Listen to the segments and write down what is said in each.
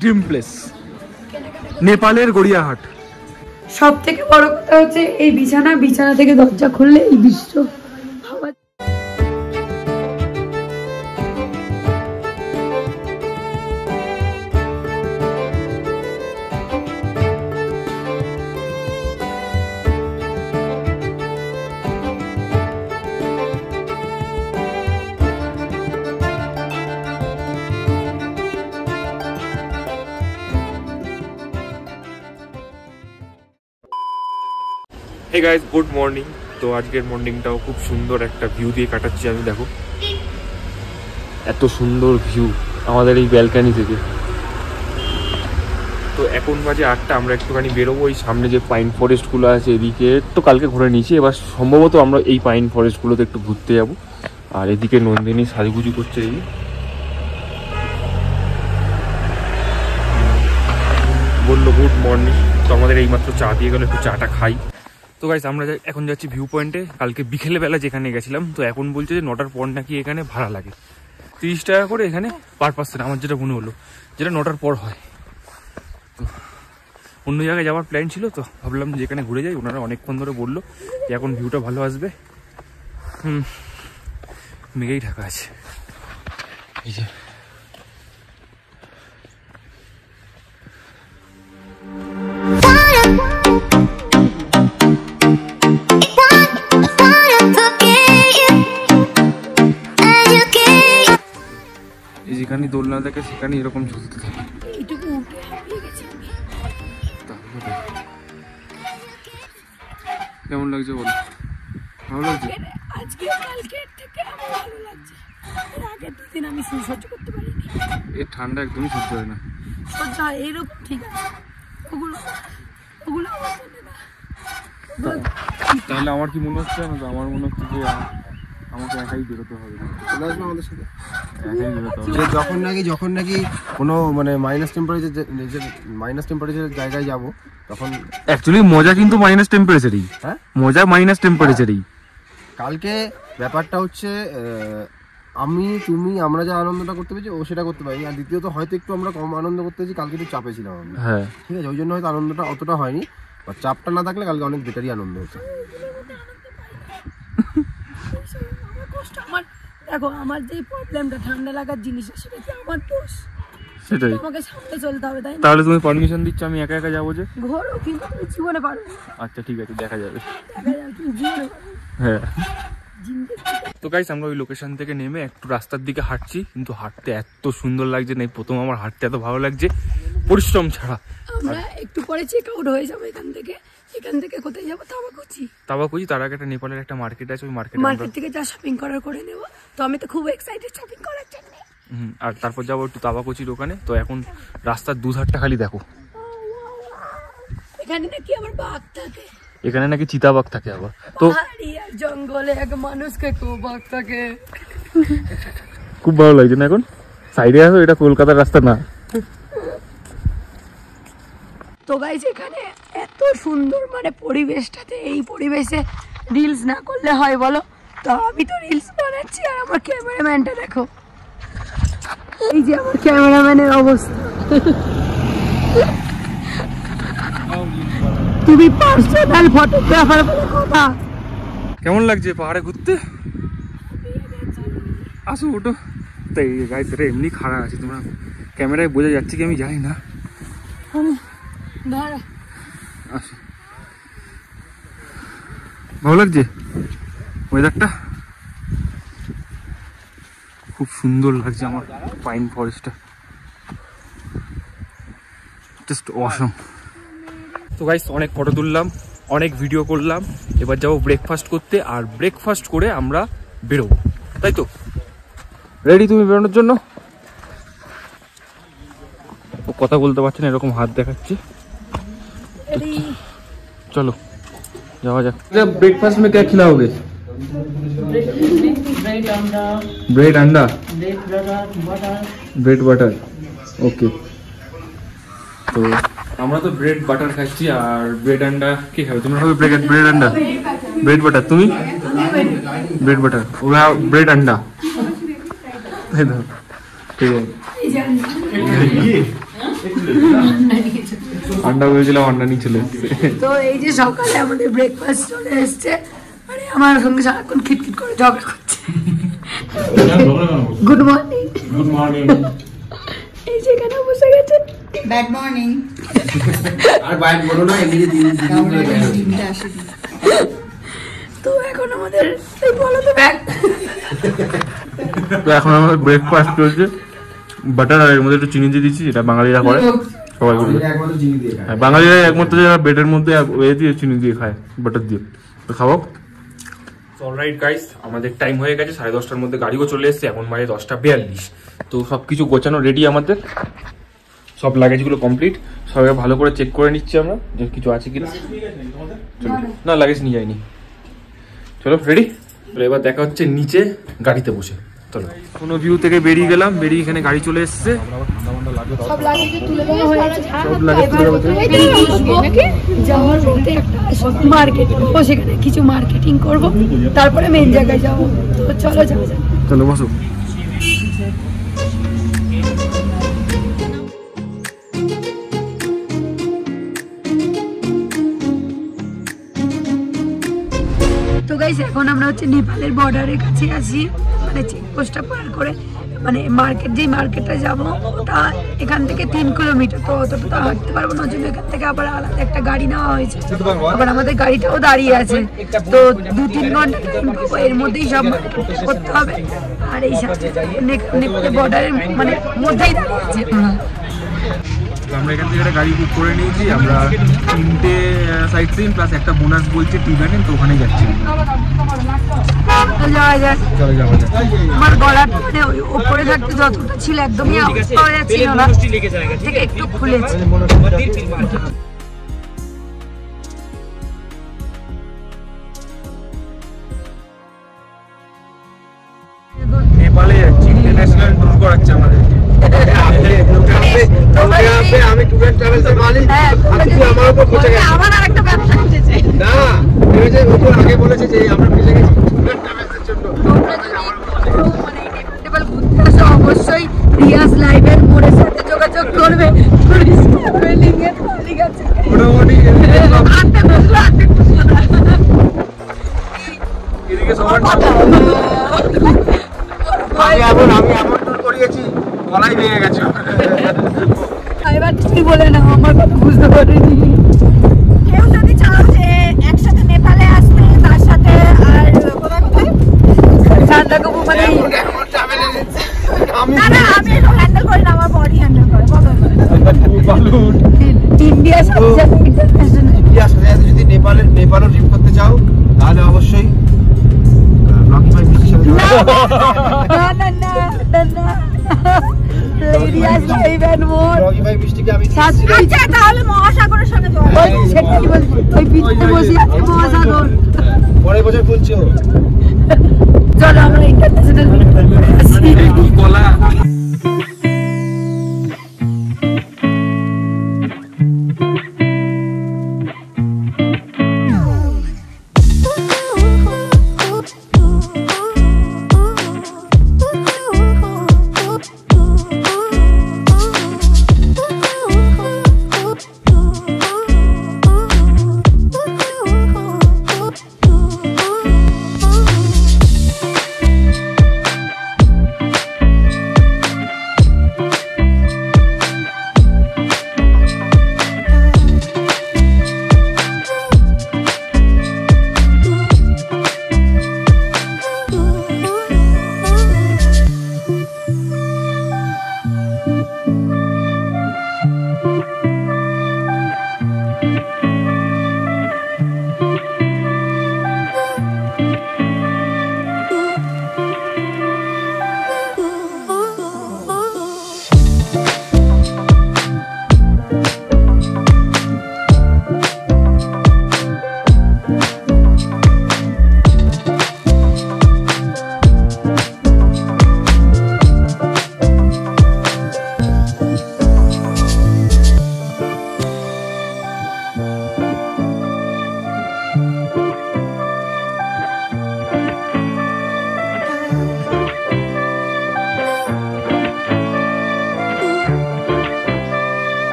Dream place নেপালের গড়িয়াহাট। সব থেকে বড় কথা হচ্ছে এই বিছানা থেকে দরজা খুললে এই দৃশ্য। Hey guys, good morning. তো আজকের মর্নিংটাও খুব সুন্দর একটা ভিউ দিয়ে কাটাচ্ছি আমি। দেখো এত সুন্দর ভিউ আমাদের এই ব্যালকানি থেকে। তো এখন বাজে 8টা, আমরা একটুখানি বেরোবো। এই সামনে যে পাইন ফরেস্টগুলো আছে এদিকে তো কালকে ঘুরে নিয়েছি, এবার সম্ভবত আমরা এই পাইন ফরেস্টগুলোতে একটু ঘুরতে যাব। আর এদিকে নন্দিনী সাজুগুজু করছে। এই বললো গুড মর্নিং। তো আমাদের এইমাত্র চা দিয়ে গেলো, একটু চাটা খাই। তো গাইস আমরা এখন যাচ্ছি ভিউ পয়েন্টে। কালকে বিকেলবেলা যেখানে গেছিলাম, তো এখন বলছে যে 9টার পর নাকি এখানে ভাড়া লাগে 30 টাকা করে এখানে পার পার্সন। আমার যেটা মনে হলো যেটা 9টার পর হয়। তো অন্য জায়গায় যাওয়ার প্ল্যান ছিল, তো ভাবলাম যে এখানে ঘুরে যাই। ওনারা অনেকক্ষণ ধরে বললো যে এখন ভিউটা ভালো আসবে। মেঘেই ঢাকা আছে। এই যে যেখানে দোলনা থাকে সেখানে এরকম ঝুলতে থাকে। কেমন লাগছে বলো? ভালো লাগছে? এর ঠান্ডা একদমই সহ্য হয় না। তাহলে আমার কি মনে হচ্ছে না, আমার মনে হচ্ছে যে আমাকে একাই বেরোতে হবে। চলে আসবে আমাদের সাথে, একাই বেরোতে হবে। যখন নাকি কোনো মানে মাইনাস টেম্পারেচার জায়গায় যাব তখন অ্যাকচুয়ালি মজা কিন্তু মাইনাস টেম্পারেচারই। হ্যাঁ, মজা মাইনাস টেম্পারেচারই। কালকে ব্যাপারটা হচ্ছে আমরা যা আনন্দটা করতে পেরেছি ও সেটা করতে পারিনি। আর দ্বিতীয়ত হয়তো একটু আমরা কম আনন্দ করতে পেরেছি, কালকে একটু চাপে ছিলাম আমরা। হ্যাঁ ঠিক আছে, ওই জন্য হয়তো আনন্দটা অতটা হয়নি। আর চাপটা না থাকলে কালকে অনেক বেটারই আনন্দ হতো। দেখো আমার যে প্রবলেমটা ঠান্ডা লাগার জিনিস, সেটা কি আমার দোষ? সেটাই আমাকে সামনে চলতে হবে, তাই না? তাহলে তুমি পারমিশন দিচ্ছ আমি একা একা যাবো যে? ঘোরো, কিন্তু তুমি জীবনে পারবে। আচ্ছা ঠিক আছে, দেখা যাবে। তুমি জীবনে হ্যাঁ। তো গাইস আমরা ওই লোকেশন থেকে নেমে একটু রাস্তার দিকে হাঁটছি, কিন্তু হাঁটতে এত সুন্দর লাগছে না। প্রথম আমার হাঁটতে এত ভালো লাগছে পরিশ্রম ছাড়া। আমরা একটু পরে চেক আউট হয়ে যাবো এখান থেকে কোথায় যাবো? তাবাকুচি। তার আগে একটা নেপালের একটা মার্কেট আছে, ওই মার্কেট থেকে যা শপিং করার করে নেবো। তো আমি তো খুব এক্সাইটেড শপিং করার জন্য। আর তারপর যাবো একটু তাবাকুচির ওখানে। তো এখন রাস্তার দুধারটা খালি দেখো। এখানে নাকি আবার বাঘ থাকে, এখানে নাকি চিতাবাঘ থাকে আবার। তো জঙ্গলে এক মানুষকে খুব বাঘ থাকে। খুব ভালো লাগছে না? এখন সাইডে আসো, এটা কলকাতার রাস্তা না। তো গাইস এখানে এত সুন্দর মানে পরিবেশটাতে, এই পরিবেশে রিলস না করলে হয় বলো? তো আমি তো রিলস বানাচ্ছি, আর আমার ক্যামেরাম্যানটা দেখো। এই যে আমার ক্যামেরাম্যানের অবস্থা। তুমি পার্সোনাল ফটোগ্রাফার বলে কথা। কেমন লাগছে পাহাড়ে ঘুরতে? আসো ওটো। তাই গাইস এটা এমনি খাড়া আছে, তোমরা ক্যামেরায় বোঝা যাচ্ছে কি আমি জানি না। আসো, ভালো লাগছে ওয়েদারটা, খুব সুন্দর লাগছে আমার পাইন ফরেস্টটা, জাস্ট অসাম। তো গাইস অনেক ফটো তুললাম, অনেক ভিডিও করলাম, এবার যাবো ব্রেকফাস্ট করতে। আর ব্রেকফাস্ট করে আমরা বেরোবো, তাই তো? রেডি তুমি বেরোনোর জন্য? ও কথা বলতে পারছে না, এরকম হাত দেখাচ্ছে। चलो जावा जाक। ब्रेकफास्ट में क्या खिलाओगे? ब्रेड अंडा, ब्रेड बटर। ओके, तो আমরা তো ব্রেড বাটার খাচ্ছি, আর ব্রেড আন্ডা কি খাবে? তোমরা খাবে ব্রেড আন্ডা, ব্রেড বাটার। তুমি ব্রেড বাটার, ওরা ব্রেড আন্ডা। ঠিক আছে আন্ডা বলেছিলাম, আন্ডা নিয়ে চলে এসছে। তো এই যে সকালে আমাদের ব্রেকফাস্ট চলে এসছে, মানে আমার সঙ্গে সারাক্ষণ খিটখিট করে ঝগড়া করছে। Good morning. Good morning. এই যে এখানে বসে গেছে। Bad morning. আর বাইরে বলো না, এমনি দিন তো এখন আমাদের এই বলো তো ব্যাগ। তো এখন আমাদের ব্রেকফাস্ট চলছে, বাটার আর এর মধ্যে একটু চিনি দিয়ে দিচ্ছি, এটা বাঙালিরা করে সবাই করে। একমাত্র চিনি দিয়ে খায়। হ্যাঁ, বাঙালিরা একমাত্র যারা ব্রেডের মধ্যে এ দিয়ে চিনি দিয়ে খায়, বাটার দিয়ে। তো খাবো। অলরাইট গাইস, আমাদের টাইম হয়ে গেছে 10:30টার মধ্যে, গাড়িও চলে এসছে, এখন বাজে 10:42। তো সবকিছু গোছানো রেডি, আমাদের সব লাগেজগুলো কমপ্লিট। সবাই ভালো করে চেক করে নিচ্ছি আমরা যে কিছু আছে কিনা। চলো, না লাগেজ নিয়ে যাইনি। চলো রেডি। এবার দেখা হচ্ছে নিচে গাড়িতে বসে। চলো, কোনো ভিউ থেকে বেরিয়ে গেলাম, বেরিয়ে এখানে গাড়ি চলে এসছে। সব লাগেজ তুলে দেওয়া হয়েছে। সব লাগেজ তুলে দেওয়া হয়েছে। যাওয়ার পথে একটা মার্কেট, সেখানে কিছু মার্কেটিং করব, তারপরে মেন জায়গায় যাবো। তো চলো যাওয়া যাক। চলো বসো। তো গাইস, এখন আমরা হচ্ছে নেপালের বর্ডারের কাছে আছি, মানে চেকপোস্টটা পার করে, মানে মার্কেট, যেই মার্কেটে যাবো ওটা এখান থেকে 3 কিলোমিটার। তো অতটা তো হাঁটতে পারবো না, জন্য এখান থেকে আবার আলাদা একটা গাড়ি নেওয়া হয়েছে। আবার আমাদের গাড়িটাও দাঁড়িয়ে আছে, তো 2-3 ঘন্টা টাইম পাবো, এর মধ্যেই সব মার্কেট করতে হবে। আর এই সাথে নেপালের বর্ডারের মানে মধ্যেই দাঁড়িয়ে আছে। আমরা এখান থেকে একটা গাড়ি বুক করে নিয়েছি। আমরা 3টে সাইট সিন প্লাস একটা বোনাস বলছে টি গার্ডেন, তো ওখানে যাচ্ছি। যাওয়া যায়। চলে যাওয়া যায়। আমার গলাটা মানে ওই ওপরে থাকতে যতটা ছিল একদমই আওয়াজ পাওয়া যাচ্ছিল না, থেকে একটু খুলেছে। নেপালে যাচ্ছি, ইন্টারন্যাশনাল ট্যুর করাচ্ছে আমাদের। আমি ট্যুর ট্রাভেলসের মালিক, আর তুমি আমার উপর পৌঁছে গেছো। আমার আরেকটা ব্যবসা উঠেছে। না, ভেবেছে ও তো আগে বলেছে যে আমরা ফেসে গেছি ট্যুর ট্রাভেলসের জন্য। তোমরা যদি মানে নেপাল ঘুরতে আসো, অবশ্যই রিয়াজ লাইভের মোড়ের সাথে যোগাযোগ করবে। টুরিস্ট ট্রাভেলিং এর মালিক আছে। মোটামুটি আটটা বসলো, আটটা বসলো না। এদিকে সবার আমি এমন ট্যুর করিয়েছি, গলাই ভেঙে গেছে। এবার তুমি বলে নাও, আমার কথা বুঝতে পারিনি। কেউ যদি চাও যে একসাথে নেপালে আসবে, তার সাথে আর কোথায় কোথায় সান্দাকফু মানে না না, আমি এটা হ্যান্ডেল করি না, আমার বডি হ্যান্ডেল করে। ইন্ডিয়ার সাথে সাথে ইন্টারন্যাশনাল। ইন্ডিয়ার সাথে সাথে যদি নেপালও ট্রিপ করতে চাও, তাহলে অবশ্যই রকি ভাই মিষ্টির সাথে রিয়াজ লাইভের মোড়। রকি ভাই মিষ্টিকে আমি আচ্ছা, তাহলে মহাসাগরের সঙ্গে যোগাযোগ। ওই সেটাই বলছি, ওই পিছনে বসে আছে মহাসাগর। পরের বছর খুলছে ও। চলো আমরা ইন্টারন্যাশনাল কলা।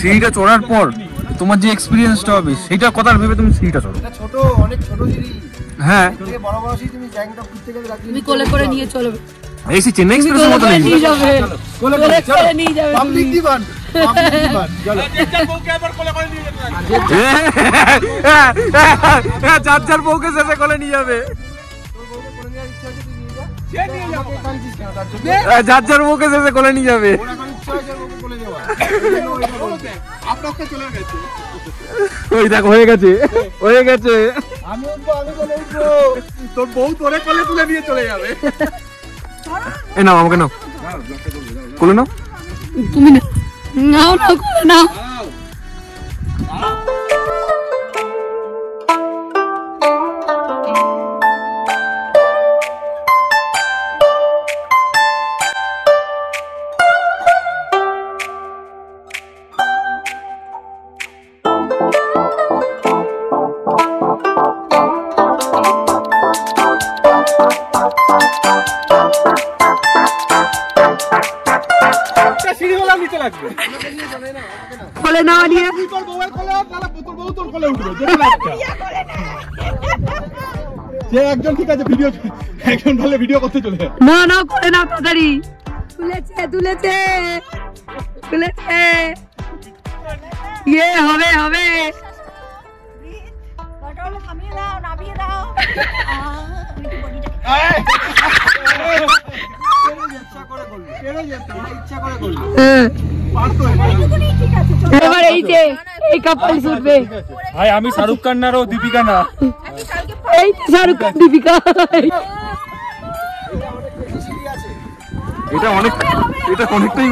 সিঁড়িটা চড়ার পর তোমার যে এক্সপিরিয়েন্সটা হবে সেটা কথা ভেবে তুমি সিঁড়িটা চড়ো। এটা ছোট, অনেক ছোট সিঁড়ি। হ্যাঁ, থেকে বড় বড় সিঁড়ি তুমি গ্যাংটক ঘুরতে গেলে তুমি কোলে করে নিয়ে চলো, এই সেই চেন্নাই এক্সপ্রেসের মতো নেই। নিয়ে যাবে, কোলে কোলে চলো। করে নিয়ে যাবে। পাবলিক দিবান, পাবলিক দিবান, চলো। যার যার বউকে শেষে কোলে নিয়ে যাবে, যার যার বউকে শেষে কোলে নিয়ে যাবে। ওই দেখ হয়ে গেছে, হয়ে গেছে। আমি উঠবো, আমি কোলে উঠবো, তোর বউ তোরে কোলে তুলে নিয়ে চলে যাবে। এ নাও, আমাকে নাও, কোলে নাও। তুমি না, নাও নাও করে নাও। কোলে নাও নিয়ে একজন ঠিক আছে, ভিডিও একজন ভালো ভিডিও করতে চলে যায়। না না করে নাও তাড়াতাড়ি। তুলেছে তুলেছে তুলেছে, ইয়ে হবে হবে। থামিয়ে দাও, নামিয়ে দাও। এবার এই যে এই কাপল ছুটবে। ভাই আমি শাহরুখ খান না, ও দীপিকা না। এই শাহরুখ খান দীপিকা। এটা অনেক, এটা অনেকটাই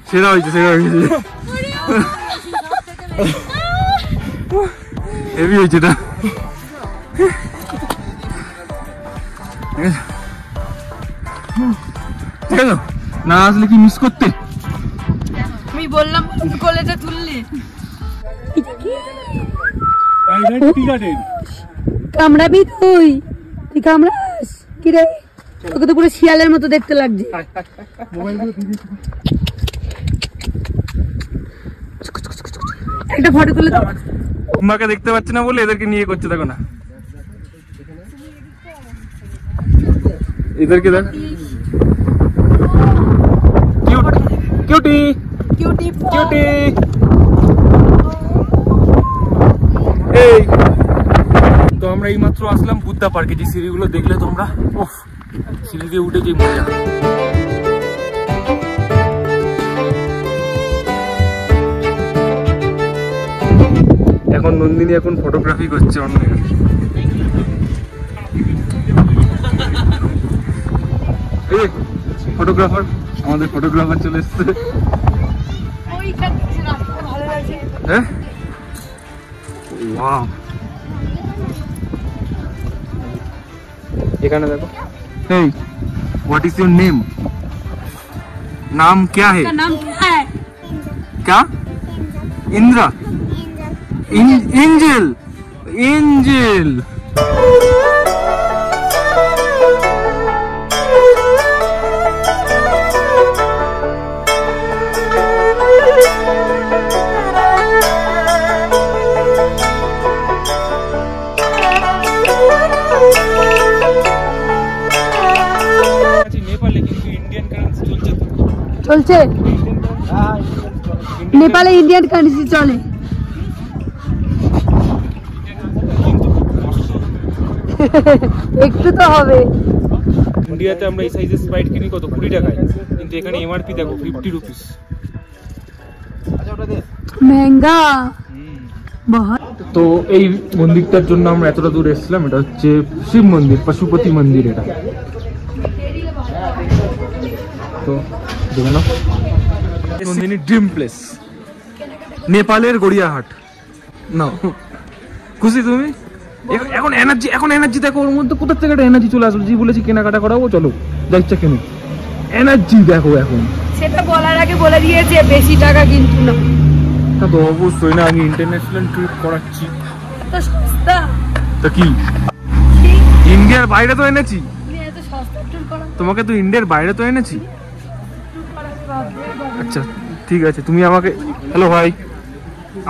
সেরা হয়েছে, সেরা হয়েছে, হেভি হয়েছে এটা। ঠিক আছে, না আসলে কি মিস করতে? আমি বললাম কলেজে তুললি কামড়াবি তুই, তুই কামড়াস কি রে? তোকে তো পুরো শিয়ালের মতো দেখতে লাগছে। একটা ফটো তুলে দাও। তোমাকে দেখতে পাচ্ছি না বলে এদেরকে নিয়ে করছে, দেখো না এদেরকে দেখ, কিউট কিউটি কিউটি কিউটি। এই তো আমরা এই মাত্র আসলাম বুদ্ধা পার্কে। যে সিঁড়িগুলো দেখলে তোমরা, ওফ, সিঁড়ি দিয়ে উঠে যে মজা। এখন নন্দিনী এখন ফটোগ্রাফি করছে অন্য ফটোগ্রাফার, আমাদের ফটোগ্রাফার চলে এসছে। হ্যাঁ, ওয়াও, এখানে দেখো। হেই, व्हाट इज योर नेम? नाम क्या है? नाम क्या है? क्या? Indira, angel, angel. চলছে নেপালে ইন্ডিয়ান কারেন্সি চলে। একটু তো হবে। ইন্ডিয়াতে আমরা এই সাইজের স্প্রাইট কিনি কত 20 টাকায়, কিন্তু এখানে এমআরপি দেখো 50 রুপিস। महंगा बहुत। তো এই মন্দিরটার জন্য আমরা এতটা দূর এসেছিলাম। এটা হচ্ছে শিব মন্দির, পশুপতি মন্দির এটা। তো দেখে নাও, নন্দিনী ড্রিম প্লেস, নেপালের গড়িয়াহাট। নাও, খুশি তুমি? এখন এনার্জি, এখন এনার্জি দেখো ওর মধ্যে কোথা থেকে একটা এনার্জি চলে আসলো। যে বলেছি কেনাকাটা করাবো, চলো যা ইচ্ছা কেন, এনার্জি দেখো এখন। সেটা বলার আগে বলে দিয়েছে বেশি টাকা কিন্তু না। তা তো অবশ্যই না, আমি ইন্টারন্যাশনাল ট্রিপ করাচ্ছি। এত সস্তা, তো কি ইন্ডিয়ার বাইরে তো এনেছি এত সস্তা ট্যুর করা, তোমাকে, তো ইন্ডিয়ার বাইরে তো এনেছি। আচ্ছা ঠিক আছে, তুমি আমাকে, হ্যালো ভাই,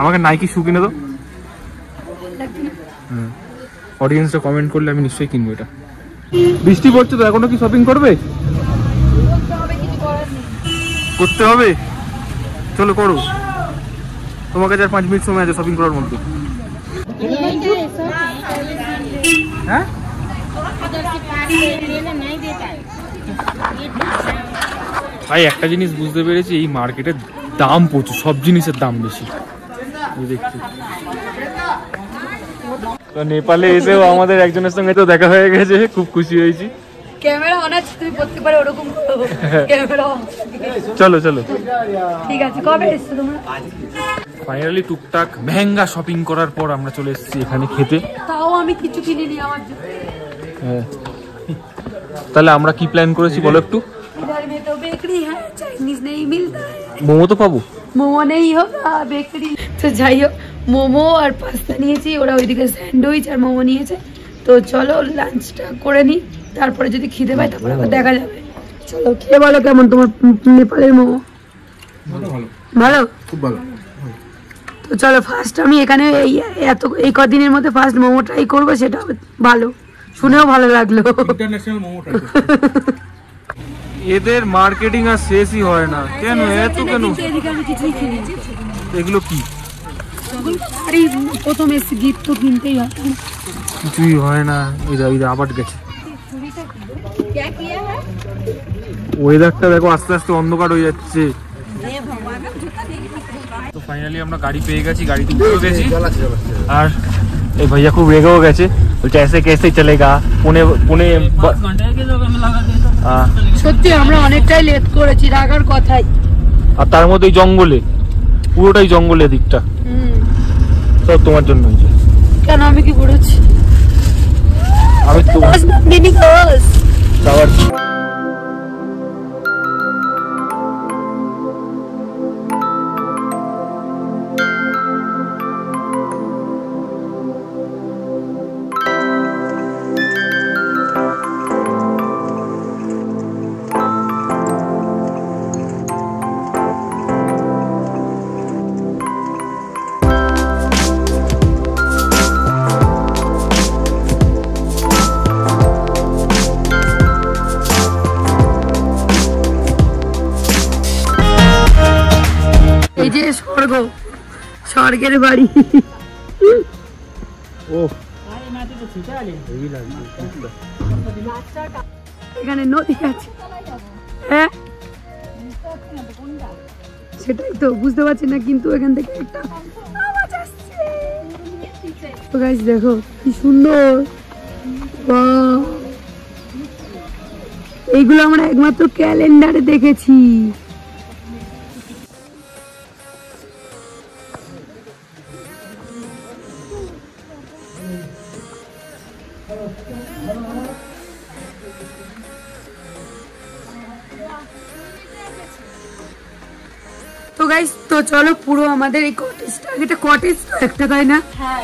আমাকে নাইকি শু কিনে দাও। হ্যাঁ, অডিয়েন্সরা কমেন্ট করলে আমি নিশ্চয়ই কিনবো এটা। বৃষ্টি পড়ছে তো, এখনো কি শপিং করবে? করতে হবে, চলো করো, তোমার কাছে আর 5 মিনিট সময় আছে শপিং করার মধ্যে। হ্যাঁ ভাই, একটা জিনিস বুঝতে পেরেছি, এই মার্কেটের দাম প্রচুর, সব জিনিসের দাম বেশি। দেখছি তো নেপালে এসেও আমাদের একজনের সঙ্গে তো দেখা হয়ে গেছে, খুব খুশি হয়েছি। ক্যামেরা অন আছে, তুমি করতে পারো ওরকম করো, ক্যামেরা অন। চলো চলো, ঠিক আছে। কবে এসছো তোমরা? ফাইনালি টুকটাক মেহেঙ্গা শপিং করার পর আমরা চলে এসেছি এখানে খেতে। তাও আমি কিছু কিনিনি আমার জন্য। হ্যাঁ, তাহলে আমরা কি প্ল্যান করেছি বলো একটু। इधर में तो बेकरी है, चाइनीज नहीं मिलता है। মোমো তো পাবো, মোমো নেই হোগা বেকারি। তো যাই হোক, মোমো আর পাস্তা নিয়েছি, ওরা ওইদিকে স্যান্ডউইচ আর মোমো নিয়েছে। তো চলো লাঞ্চটা করে নিই, তারপরে যদি খিদে পাই তারপরে আবার দেখা যাবে। চলো খেয়ে বলো কেমন তোমার নেপালের মোমো? ভালো, খুব ভালো। তো চলো ফার্স্ট আমি এখানে এই কদিনের মধ্যে ফার্স্ট মোমো ট্রাই করবো, সেটা ভালো, শুনেও ভালো লাগলো। ইন্টারন্যাশনাল মোমো ট্রাই করব। এদের মার্কেটিং আর শেষই হয় না, কেন এত কেন? এদিকে আমি কিছুই কিনি, এগুলো কি? আরে প্রথম এসে গিফট তো কিনতেই হয়। কিছুই হয় না, এই আবার গেছে। ওয়েদারটা দেখো, আস্তে আস্তে অন্ধকার হয়ে যাচ্ছে। তো ফাইনালি আমরা গাড়ি পেয়ে গেছি, গাড়িতে উঠে গেছি। আর এই ভাইয়া খুব রেগেও গেছে, বলছে এসে কেসে চলেগা, পুনে সত্যি আমরা অনেকটাই লেট করেছি, রাগার কথাই। আর তার মধ্যে জঙ্গলে, পুরোটাই জঙ্গলের দিকটা, সব তোমার জন্য হয়েছে। কেন, আমি কি করেছি? আমি তোমার এই যে স্বর্গ, স্বর্গের বাড়ি। ও এখানে নদী আছে, হ্যাঁ সেটাই তো বুঝতে পারছি না, কিন্তু এখান থেকে একটা আওয়াজ আসছে। তো গাইস দেখো কি সুন্দর, বাহ! এইগুলো আমরা একমাত্র ক্যালেন্ডারে দেখেছি। তো গাইস, তো চলো পুরো আমাদের এই কটেজটা, এটা কটেজ তো একটা, তাই না? হ্যাঁ,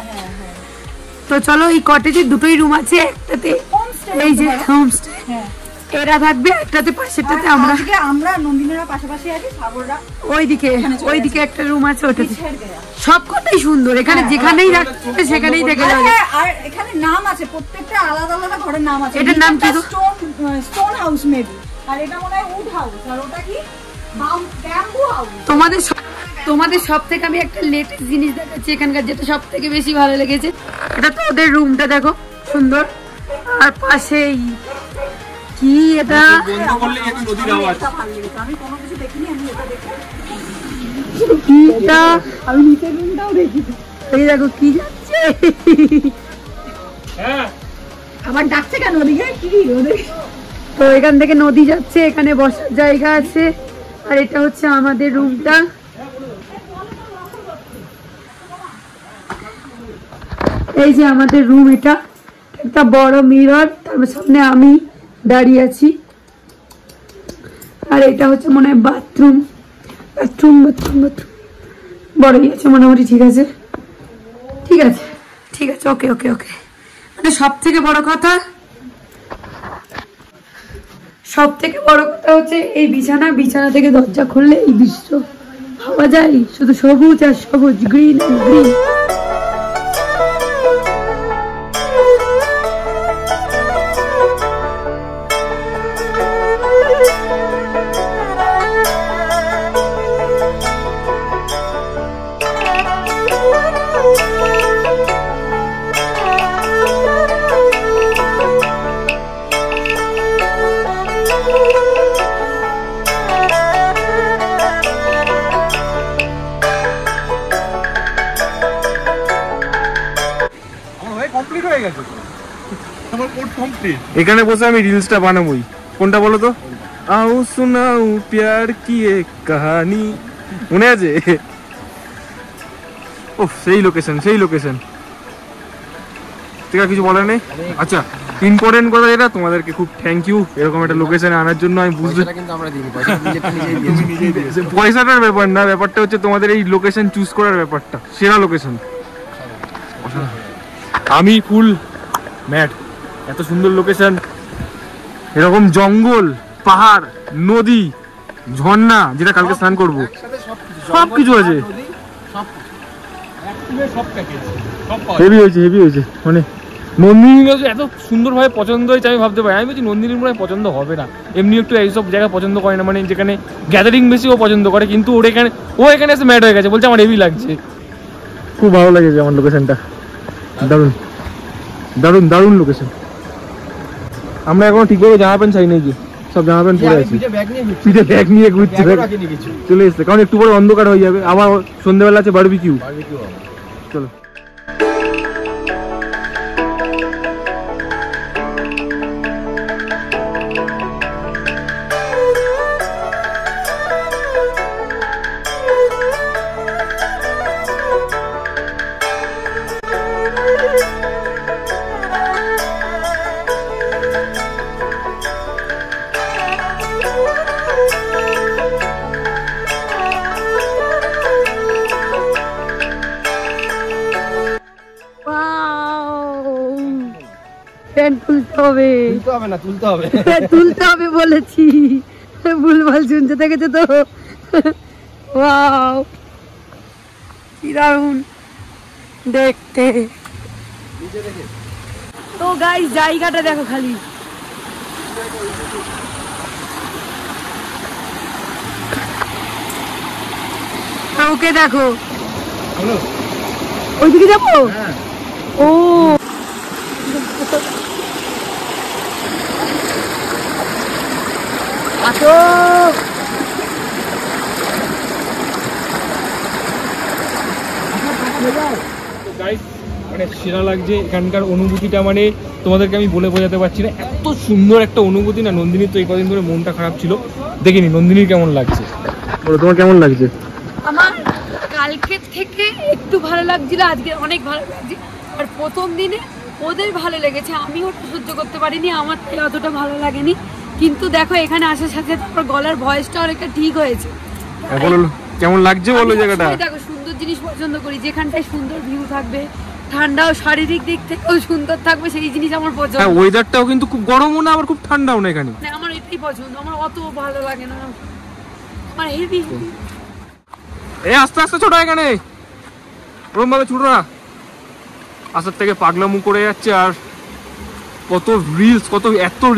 তো চলো, এই কটেজে দুটোই রুম আছে, একটাতে এই যে হোমস্টে এরা থাকবে, একটাতে পাশেরটাতে আমরা। আমরা নন্দিনীরা পাশাপাশি আছি, সাগররা ওইদিকে একটা রুম আছে, ওটাতে সব কটাই সুন্দর। এখানে যেখানেই রাখতে সেখানেই থেকে যাবে। আর এখানে নাম আছে, প্রত্যেকটা আলাদা আলাদা ঘরের নাম আছে। এটার নাম কি? স্টোন হাউস মেবি, আর এটা মনে হয় উড হাউস, আর ওটা কি ব্যাম্বু হাউস। তোমাদের সব থেকে আমি একটা লেটেস্ট জিনিস দেখাচ্ছি এখানকার, যেটা সব থেকে বেশি ভালো লেগেছে। এটা তো ওদের রুমটা দেখো সুন্দর, আর পাশেই কি এটা, আমি কোনো কিছু দেখিনি, আমি এটা দেখি। আমি নিচের রুমটাও দেখি, এই দেখো কি যাচ্ছে। আবার ডাকছে কেন ওদিকে? কি ওদের? তো এখান থেকে নদী যাচ্ছে, এখানে বসার জায়গা আছে, আর এটা হচ্ছে আমাদের রুমটা। এই যে আমাদের রুম, এটা একটা বড় মিরর, তার সামনে আমি দাঁড়িয়ে আছি। আর এটা হচ্ছে মনে হয় বাথরুম। বড়ই আছে মোটামুটি, ঠিক আছে ঠিক আছে ঠিক আছে, ওকে ওকে ওকে। মানে সব থেকে বড় কথা হচ্ছে এই বিছানা থেকে দরজা খুললে এই দৃশ্য ভাবা যায়, শুধু সবুজ আর সবুজ, গ্রিন অ্যান্ড গ্রিন। এখানে বসে আমি রিলসটা বানাবোই। কোনটা বলো তো? আও সুনাও প্যার কি এক কাহানি, মনে আছে? ও সেই লোকেশন ঠিক আছে, কিছু বলার নেই। আচ্ছা, ইম্পর্টেন্ট কথা এটা, তোমাদেরকে খুব থ্যাংক ইউ এরকম একটা লোকেশনে আনার জন্য। আমি বুঝতে পয়সাটার ব্যাপার না, ব্যাপারটা হচ্ছে তোমাদের এই লোকেশন চুজ করার ব্যাপারটা, সেরা লোকেশন। আমি ফুল ম্যাড, এত সুন্দর লোকেশন, এরকম জঙ্গল, পাহাড়, নদী, ঝর্ণা, যেটা কালকে স্নান করবো, সবকিছু আছে। হেভি হয়েছে মানে নন্দিনী এত সুন্দরভাবে পছন্দ হয়েছে, আমি ভাবতে পারি। আমি বলছি নন্দিনীর মনে হয় পছন্দ হবে না, এমনি একটু এইসব জায়গা পছন্দ করে না, মানে যেখানে গ্যাদারিং বেশি ও পছন্দ করে, কিন্তু ও এখানে এসে ম্যাড হয়ে গেছে, বলছে আমার হেভি লাগছে। খুব ভালো লাগছে আমার লোকেশনটা, দারুণ লোকেশন। আমরা এখন ঠিকভাবে জামা প্যান্ট চাই নাকি, সব জামা প্যান্ট পরে আছি, পিঠে ব্যাগ নিয়ে ঘুরছি, চলে এসছে, কারণ একটু পরে অন্ধকার হয়ে যাবে, আবার সন্ধ্যেবেলা আছে বারবিকিউ। চলো তুলতে হবে বলেছি, ভুলভাল শুনতে দেখেছে তো। ওয়াও কি দারুণ দেখতে। তো গাইস জায়গাটা দেখো খালি, ওকে দেখো, ওইদিকে যাবো। ও আসো, মানে সেরা লাগছে এখানকার অনুভূতিটা, মানে তোমাদেরকে আমি বলে বোঝাতে পারছি না, এত সুন্দর একটা অনুভূতি না। নন্দিনীর তো এই কদিন ধরে মনটা খারাপ ছিল, দেখিনি। নন্দিনীর কেমন লাগছে বলো, তোমার কেমন লাগছে? আমার কালকে থেকে একটু ভালো লাগছিল, আজকে অনেক ভালো লাগছে। আর প্রথম দিনে ওদের ভালো লেগেছে, আমি ওটা সহ্য করতে পারিনি, আমার তাই অতটা ভালো লাগেনি। কিন্তু দেখো এখানে আসার সাথে তারপর গলার ভয়েসটা অনেকটা ঠিক হয়েছে। কেমন লাগছে বলো জায়গাটা? দেখো সুন্দর জিনিস পছন্দ করি, যেখানটায় সুন্দর ভিউ থাকবে, ঠান্ডাও শারীরিক দিক থেকেও সুন্দর থাকবে, সেই জিনিস আমার পছন্দ। হ্যাঁ, ওয়েদারটাও কিন্তু খুব গরমও না আবার খুব ঠান্ডাও না এখানে। আমার এটাই পছন্দ, আমার অত ভালো লাগে না, আমার হেভি। এই আস্তে আস্তে ছোট, এখানে ওরকম ভাবে ছোট না, আসার থেকে পাগলামু করে যাচ্ছে। আর কত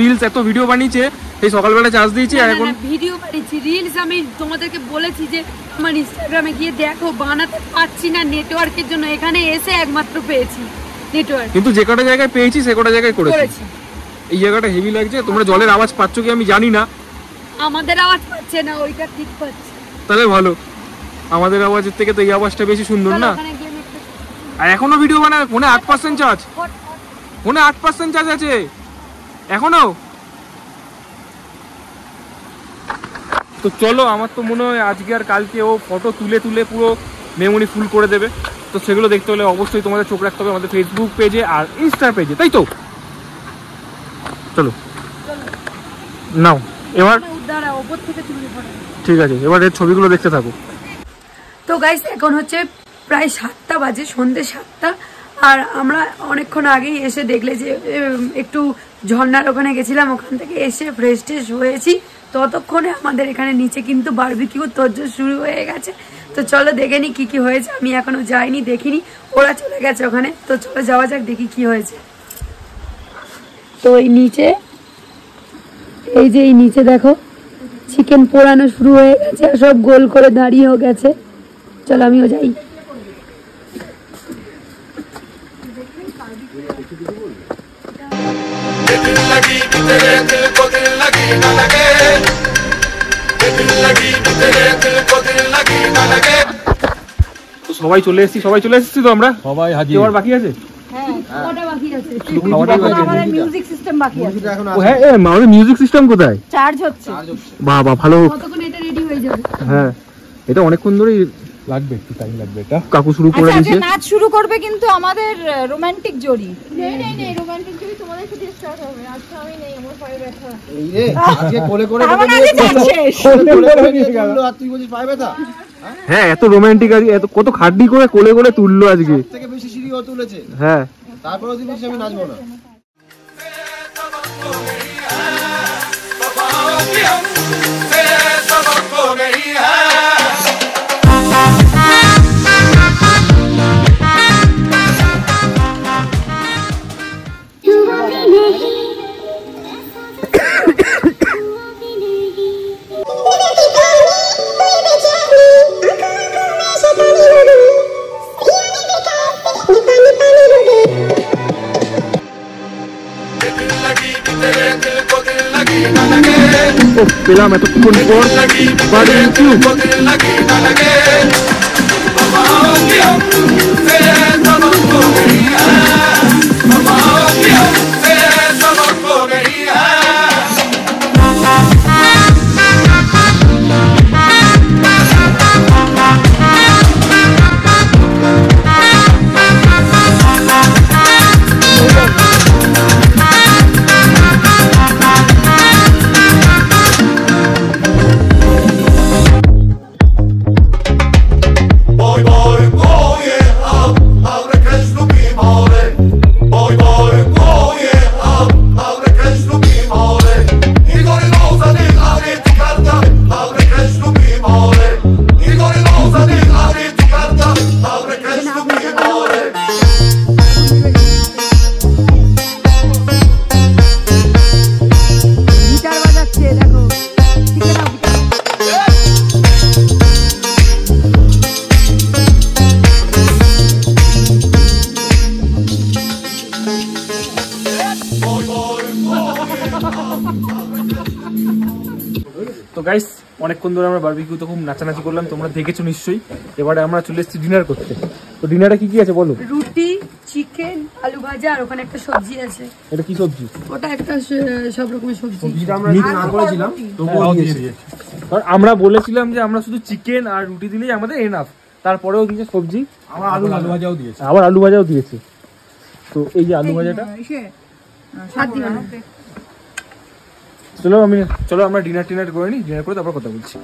রিলস এত ভিডিও বানিয়েছে, এই সকালবেলা চার্জ দিয়েছি আর এখন ভিডিও বানিয়েছি। রিলস আমি তোমাদেরকে বলেছি যে আমার ইনস্টাগ্রামে গিয়ে দেখো, বানাতে পারছি না নেটওয়ার্কের জন্য, এখানে এসে একমাত্র পেয়েছি নেটওয়ার্ক, কিন্তু যে কটা জায়গায় পেয়েছি সে কটা জায়গায় করেছি। এই জায়গাটা হেভি লাগছে। তোমরা জলের আওয়াজ পাচ্ছ কি আমি জানি না, আমাদের আওয়াজ পাচ্ছে না, ওইটা ঠিক পাচ্ছে, তাহলে ভালো। আমাদের আওয়াজের থেকে তো এই আওয়াজটা বেশি সুন্দর না। আর এখনো ভিডিও বানায়, ফোনে 8% চার্জ, ফোনে 8% চার্জ আছে এখনো। তো চলো, আমার তো মনে হয় আজকে আর কালকে ও ফটো তুলে পুরো মেমোরি ফুল করে দেবে। তো সেগুলো দেখতে হলে অবশ্যই তোমাদের চোখ রাখতে হবে আমাদের ফেসবুক পেজে আর ইনস্টা পেজে, তাই তো? চলো নাও এবার, ঠিক আছে, এবার এর ছবিগুলো দেখতে থাকো। তো গাইস এখন হচ্ছে প্রায় 7টা বাজে, সন্ধ্যে 7টা। আর আমরা অনেকক্ষণ আগেই এসে দেখলে যে একটু ঝর্ণার ওখানে গেছিলাম, ওখান থেকে এসে ফ্রেশ ট্রেশ হয়েছি। ততক্ষণে আমাদের এখানে নিচে কিন্তু বারবিকিউ তোড়জোড় শুরু হয়ে গেছে। তো চলো দেখে নি কি হয়েছে, আমি এখনো যাইনি, দেখিনি, ওরা চলে গেছে ওখানে। তো চলো যাওয়া যাক, দেখি কি হয়েছে। তো এই নিচে, এই যে এই নিচে দেখো চিকেন পোড়ানো শুরু হয়ে গেছে, আর সব গোল করে দাঁড়িয়েও গেছে। চলো আমিও যাই। সবাই চলে এসেছি, তো আমরা সবাই হাজির। আর বাকি আছে? মিউজিক সিস্টেম বাকি আছে। ও হ্যাঁ, আমাদের মিউজিক সিস্টেম কোথায়? চার্জ হচ্ছে। বাহ বাহ, ভালো। কতক্ষণ এটা রেডি হয়ে যাবে? হ্যাঁ, এটা অনেকক্ষণ ধরেই লাগবে, একটু টাইম লাগবে। এটা কাকু শুরু করে আচ্ছা, দিয়েছে। আজকে নাচ শুরু করবে কিন্তু আমাদের রোমান্টিক জড়ি। নেই রোমান্টিক জড়ি তোমাদের সাথে স্টার্ট হবে। আজকে আমি নেই, আমার পায়ে ব্যথা। এই রে আজকে কোলে করে আমার আগে যাচ্ছে। তুই বলছিস পায়ে ব্যথা? হ্যাঁ, এত রোমান্টিক আজকে, এত কত খাটনি করে কোলে করে তুললো আজকে। থেকে বেশি সিঁড়ি ও তুলেছে। হ্যাঁ, তারপরে তুই বলছিস আমি নাচবো না। পেলাম এতক্ষণ পর বারবিকিউ। তো গাইস, অনেকক্ষণ ধরে আমরা বারবিকিউ তো খুব নাচানাচি করলাম, তোমরা দেখেছো নিশ্চয়ই। এবারে আমরা চলে এসেছি ডিনার করতে। তো ডিনারে কি কি আছে বলো? রুটি, চিকেন, আলু ভাজা, আর ওখানে একটা সবজি আছে। এটা কি সবজি? ওটা একটা সব রকমের সবজি। আমরা না করেছিলাম তবুও দিয়েছি। কারণ আমরা বলেছিলাম যে আমরা শুধু চিকেন আর রুটি দিলেই আমাদের এনাফ, তারপরেও দিয়েছে সবজি, আবার আলু ভাজাও দিয়েছে। আবার আলু ভাজাও দিয়েছে। তো এই যে আলু ভাজাটা, চলো আমরা ডিনার টিনার করে নিই, ডিনার করে তারপর কথা বলছি।